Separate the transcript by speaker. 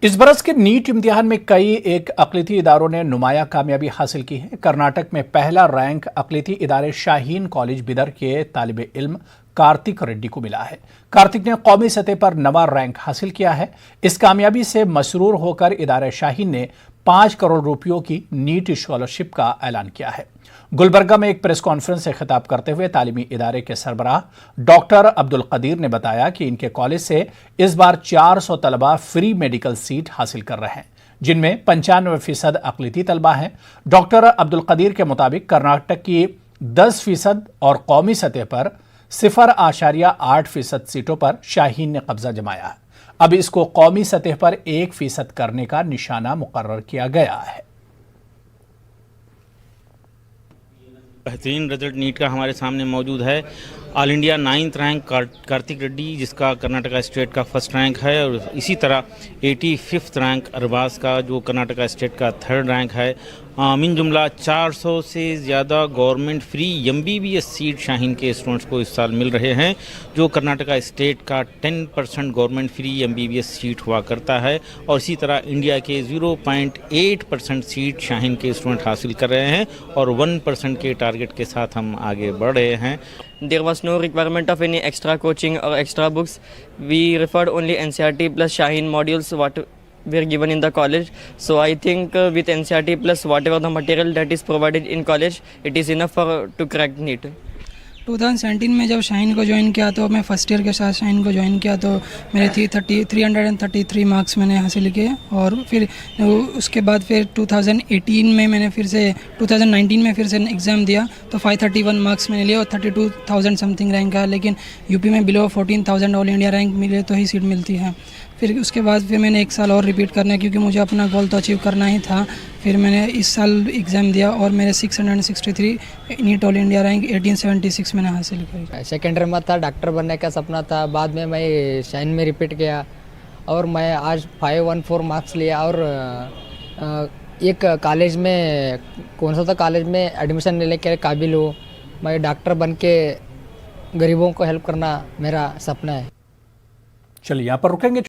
Speaker 1: इस बरस के नीट इम्तिहान में कई एक अक़लियती इदारों ने नुमाया कामयाबी हासिल की है। कर्नाटक में पहला रैंक अक़लियती इदारे शाहीन कॉलेज बिदर के तालिब इल्म कार्तिक रेड्डी को मिला है। कार्तिक ने कौमी सतह पर नवा रैंक हासिल किया है। इस कामयाबी से मसरूर होकर इदारे शाहीन ने 5 करोड़ रुपयों की नीट स्कॉलरशिप का ऐलान किया है। गुलबर्गा में एक प्रेस कॉन्फ्रेंस से खिताब करते हुए तालीमी इदारे के सरबराह डॉक्टर अब्दुल कदीर ने बताया कि इनके कॉलेज से इस बार 400 तलबा फ्री मेडिकल सीट हासिल कर रहे हैं, जिनमें 95% अक़लियती तलबा हैं। डॉक्टर अब्दुल कदीर के मुताबिक कर्नाटक की 10% और कौमी सतह पर 0.8% सीटों पर शाहीन ने कब्जा जमाया है। अब इसको कौमी सतह पर 1% करने का निशाना मुकर्रर किया गया है।
Speaker 2: बेहतरीन रिजल्ट नीट का हमारे सामने मौजूद है। All India 9th rank Kartik Reddy, जिसका कर्नाटका स्टेट का फर्स्ट रैंक है, और इसी तरह 85th रैंक अरबाज का, जो कर्नाटका स्टेट का 3rd रैंक है। मिन जुमला 400 से ज़्यादा government free MBBS seat Shaheen के स्टूडेंट्स को इस साल मिल रहे हैं, जो कर्नाटका स्टेट का 10% गवर्नमेंट फ्री MBBS सीट हुआ करता है। और इसी तरह इंडिया के 0.8% सीट शाहीन के स्टूडेंट हासिल कर रहे हैं, और 1% के टारगेट के साथ हम आगे बढ़ रहे हैं।
Speaker 3: There was no requirement of any extra coaching or extra books. We referred only NCERT plus Shaheen modules what were given in the college. So I think with NCERT plus whatever the material that is provided in college, it is enough to crack NEET.
Speaker 4: 2017 में जब शाहीन को join किया तो मैं first year के साथ शाहीन को join किया तो मेरे 333 मार्क्स मैंने हासिल किए। और फिर उसके बाद फिर 2018 में मैंने फिर से 2019 में फिर से एग्ज़ाम दिया तो 531 मार्क्स मैंने लिए और 32,000 समथिंग रैंक आया। लेकिन यूपी में बिलो 14,000 ऑल इंडिया रैंक मिले तो ही सीट मिलती है। फिर उसके बाद फिर मैंने 1 साल और रिपीट करना है क्योंकि मुझे अपना गोल तो अचीव करना ही था। फिर मैंने इस साल एग्ज़ाम दिया और मेरे 663 नीट ऑल इंडिया रैंक 1876 मैंने हासिल की।
Speaker 5: सेकेंड ईयर में था, डॉक्टर बनने का सपना था। बाद में मैं शाहीन में रिपीट किया और मैं आज 514 मार्क्स लिया और एक कॉलेज में, कौन सा था कॉलेज में एडमिशन लेने के काबिल हूँ। मैं डॉक्टर बन के गरीबों को हेल्प करना मेरा सपना है।
Speaker 1: चलिए यहाँ पर रुकेंगे।